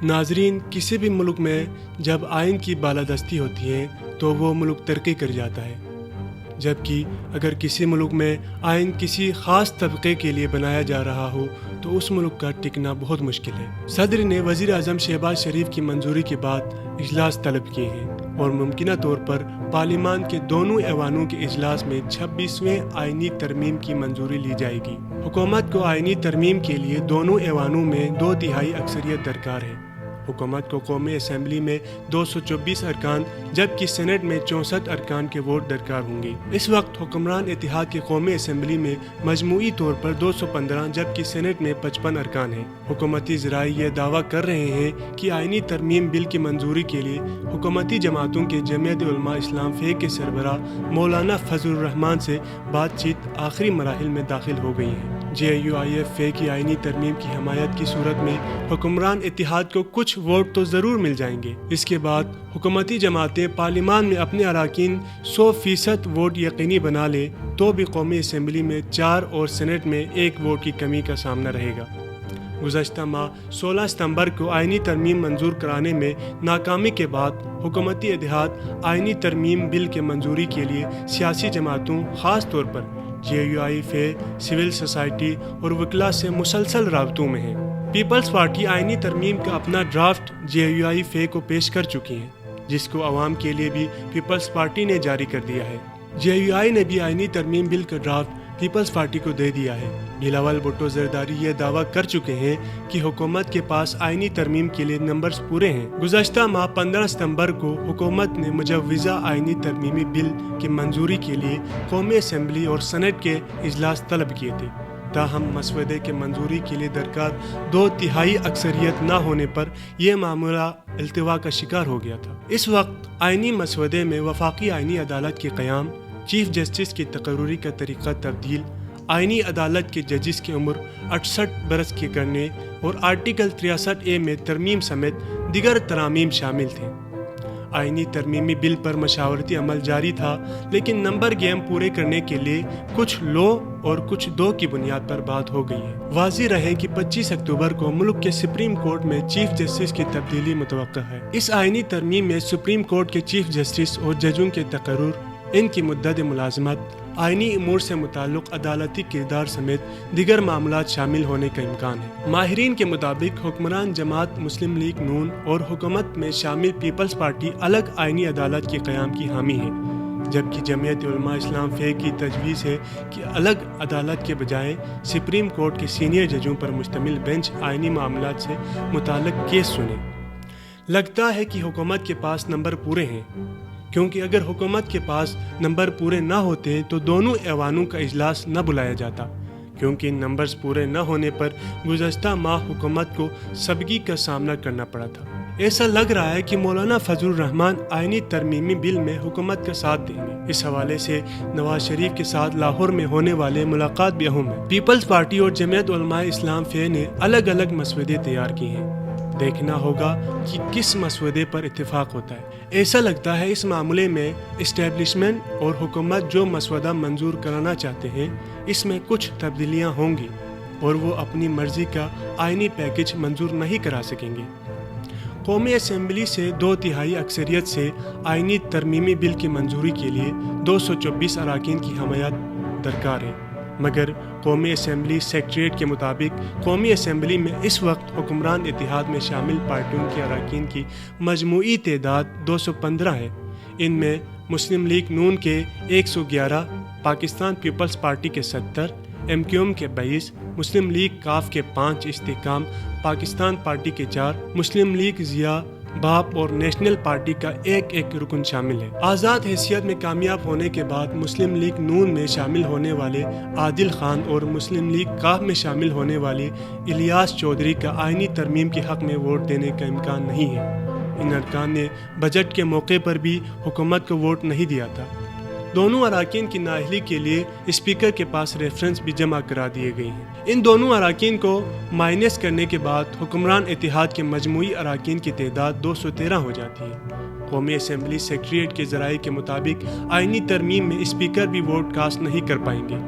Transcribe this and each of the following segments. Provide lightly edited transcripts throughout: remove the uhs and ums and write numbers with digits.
ناظرین، کسی بھی ملک میں جب آئین کی بالادستی ہوتی ہے تو وہ ملک ترقی کر جاتا ہے، جبکہ اگر کسی ملک میں آئین کسی خاص طبقے کے لیے بنایا جا رہا ہو تو اس ملک کا ٹکنا بہت مشکل ہے۔ صدر نے وزیر اعظم شہباز شریف کی منظوری کے بعد اجلاس طلب کیے ہیں اور ممکنہ طور پر پارلیمان کے دونوں ایوانوں کے اجلاس میں 26ویں آئینی ترمیم کی منظوری لی جائے گی۔ حکومت کو آئینی ترمیم کے لیے دونوں ایوانوں میں 2/3 اکثریت درکار ہے۔ حکومت کو قومی اسمبلی میں 224 ارکان جبکہ سینٹ میں 64 ارکان کے ووٹ درکار ہوں گے۔ اس وقت حکمران اتحاد کے قومی اسمبلی میں مجموعی طور پر 215 جبکہ سینٹ میں 55 ارکان ہیں۔ حکومتی ذرائع یہ دعویٰ کر رہے ہیں کہ آئینی ترمیم بل کی منظوری کے لیے حکومتی جماعتوں کے جمعیت علماء اسلام فے کے سربراہ مولانا فضل الرحمان سے بات چیت آخری مراحل میں داخل ہو گئی ہیں۔ JUIF فے کی آئینی ترمیم کی حمایت کی صورت میں حکمران اتحاد کو کچھ ووٹ تو ضرور مل جائیں گے۔ اس کے بعد حکومتی جماعتیں پارلیمان میں اپنے اراکین 100% ووٹ یقینی بنا لیں تو بھی قومی اسمبلی میں 4 اور سینٹ میں 1 ووٹ کی کمی کا سامنا رہے گا۔ گزشتہ ماہ 16 ستمبر کو آئینی ترمیم منظور کرانے میں ناکامی کے بعد حکومتی اتحاد آئینی ترمیم بل کے منظوری کے لیے سیاسی جماعتوں خاص طور پر JUI فے، سول سوسائٹی اور وکلاء سے مسلسل رابطوں میں ہیں۔ پیپلز پارٹی آئینی ترمیم کا اپنا ڈرافٹ JUI فے کو پیش کر چکی ہے، جس کو عوام کے لیے بھی پیپلز پارٹی نے جاری کر دیا ہے۔ JUI نے بھی آئینی ترمیم بل کا ڈرافٹ پیپلز پارٹی کو دے دیا ہے۔ بلاول بھٹو زرداری یہ دعویٰ کر چکے ہیں کہ حکومت کے پاس آئینی ترمیم کے لیے نمبرز پورے ہیں۔ گزشتہ ماہ 15 ستمبر کو حکومت نے مجوزہ آئینی ترمیمی بل کی منظوری کے لیے قومی اسمبلی اور سینٹ کے اجلاس طلب کیے تھے، تاہم مسودے کے منظوری کے لیے درکار 2/3 اکثریت نہ ہونے پر یہ معاملہ التوا کا شکار ہو گیا تھا۔ اس وقت آئینی مسودے میں وفاقی آئینی عدالت کے قیام، چیف جسٹس کی تقرری کا طریقہ تبدیل، آئینی عدالت کے ججز کی عمر 68 برس کے کرنے اور آرٹیکل 63A میں ترمیم سمیت دیگر ترامیم شامل تھے۔ آئینی ترمیمی بل پر مشاورتی عمل جاری تھا، لیکن نمبر گیم پورے کرنے کے لیے کچھ لو اور کچھ دو کی بنیاد پر بات ہو گئی ہے۔ واضح رہے کہ 25 اکتوبر کو ملک کے سپریم کورٹ میں چیف جسٹس کی تبدیلی متوقع ہے۔ اس آئینی ترمیم میں سپریم کورٹ کے چیف جسٹس اور ججوں کے تقرر، ان کی مدت ملازمت، آئینی امور سے متعلق عدالتی کردار سمیت دیگر معاملات شامل ہونے کا امکان ہے۔ ماہرین کے مطابق حکمران جماعت مسلم لیگ نون اور حکومت میں شامل پیپلز پارٹی الگ آئینی عدالت کے قیام کی حامی ہے، جبکہ جمعیت علماء اسلام فے کی تجویز ہے کہ الگ عدالت کے بجائے سپریم کورٹ کے سینئر ججوں پر مشتمل بینچ آئینی معاملات سے متعلق کیس سنے۔ لگتا ہے کہ حکومت کے پاس نمبر پورے ہیں، کیونکہ اگر حکومت کے پاس نمبر پورے نہ ہوتے تو دونوں ایوانوں کا اجلاس نہ بلایا جاتا، کیونکہ ان نمبرز پورے نہ ہونے پر گزشتہ ماہ حکومت کو سبکی کا سامنا کرنا پڑا تھا۔ ایسا لگ رہا ہے کہ مولانا فضل الرحمان آئینی ترمیمی بل میں حکومت کا ساتھ دیں گے۔ اس حوالے سے نواز شریف کے ساتھ لاہور میں ہونے والے ملاقات بھی اہم ہے۔ پیپلز پارٹی اور جمعیت علماء اسلام فے نے الگ الگ مسودے تیار کیے ہیں۔ دیکھنا ہوگا کہ کس مسودے پر اتفاق ہوتا ہے۔ ایسا لگتا ہے اس معاملے میں اسٹیبلشمنٹ اور حکومت جو مسودہ منظور کرانا چاہتے ہیں، اس میں کچھ تبدیلیاں ہوں گی اور وہ اپنی مرضی کا آئینی پیکج منظور نہیں کرا سکیں گے۔ قومی اسمبلی سے 2/3 اکثریت سے آئینی ترمیمی بل کی منظوری کے لیے 224 اراکین کی حمایت درکار ہے، مگر قومی اسمبلی سیکریٹریٹ کے مطابق قومی اسمبلی میں اس وقت حکمران اتحاد میں شامل پارٹیوں کے اراکین کی مجموعی تعداد 215 ہے۔ ان میں مسلم لیگ نون کے 111، پاکستان پیپلز پارٹی کے 70، MQM کے 22، مسلم لیگ کاف کے 5، استحکام پاکستان پارٹی کے 4، مسلم لیگ ضیاء باپ اور نیشنل پارٹی کا ایک رکن شامل ہے۔ آزاد حیثیت میں کامیاب ہونے کے بعد مسلم لیگ نون میں شامل ہونے والے عادل خان اور مسلم لیگ کاف میں شامل ہونے والے الیاس چودھری کا آئینی ترمیم کے حق میں ووٹ دینے کا امکان نہیں ہے۔ ان ارکان نے بجٹ کے موقع پر بھی حکومت کو ووٹ نہیں دیا تھا۔ دونوں اراکین کی نااہلی کے لیے اسپیکر کے پاس ریفرنس بھی جمع کرا دیے گئے ہیں۔ ان دونوں اراکین کو مائنس کرنے کے بعد حکمران اتحاد کے مجموعی اراکین کی تعداد 213 ہو جاتی ہے۔ قومی اسمبلی سیکریٹریٹ کے ذرائع کے مطابق آئینی ترمیم میں اسپیکر بھی ووٹ کاسٹ نہیں کر پائیں گے۔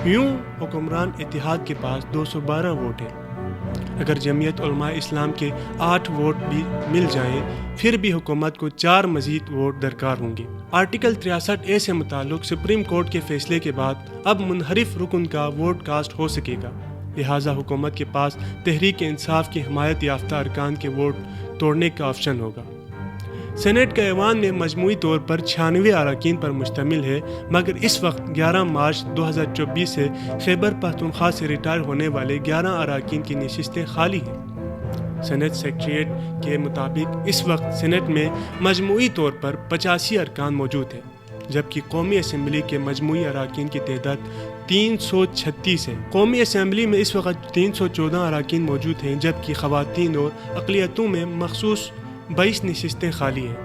یوں حکمران اتحاد کے پاس 212 ووٹ ہیں۔ اگر جمعیت علماء اسلام کے 8 ووٹ بھی مل جائیں پھر بھی حکومت کو 4 مزید ووٹ درکار ہوں گے۔ آرٹیکل 63A سے متعلق سپریم کورٹ کے فیصلے کے بعد اب منحرف رکن کا ووٹ کاسٹ ہو سکے گا، لہٰذا حکومت کے پاس تحریک انصاف کی حمایت یافتہ ارکان کے ووٹ توڑنے کا آپشن ہوگا۔ سینیٹ کا ایوان میں مجموعی طور پر 96 اراکین پر مشتمل ہے، مگر اس وقت 11 مارچ 2024 سے خیبر پختونخوا سے ریٹائر ہونے والے 11 اراکین کی نشستیں خالی ہیں۔ سینیٹ سیکریٹریٹ کے مطابق اس وقت سینیٹ میں مجموعی طور پر 85 ارکان موجود ہیں، جبکہ قومی اسمبلی کے مجموعی اراکین کی تعداد 336 ہے۔ قومی اسمبلی میں اس وقت 314 اراکین موجود ہیں، جبکہ خواتین اور اقلیتوں میں مخصوص 22 نشستیں خالی ہیں۔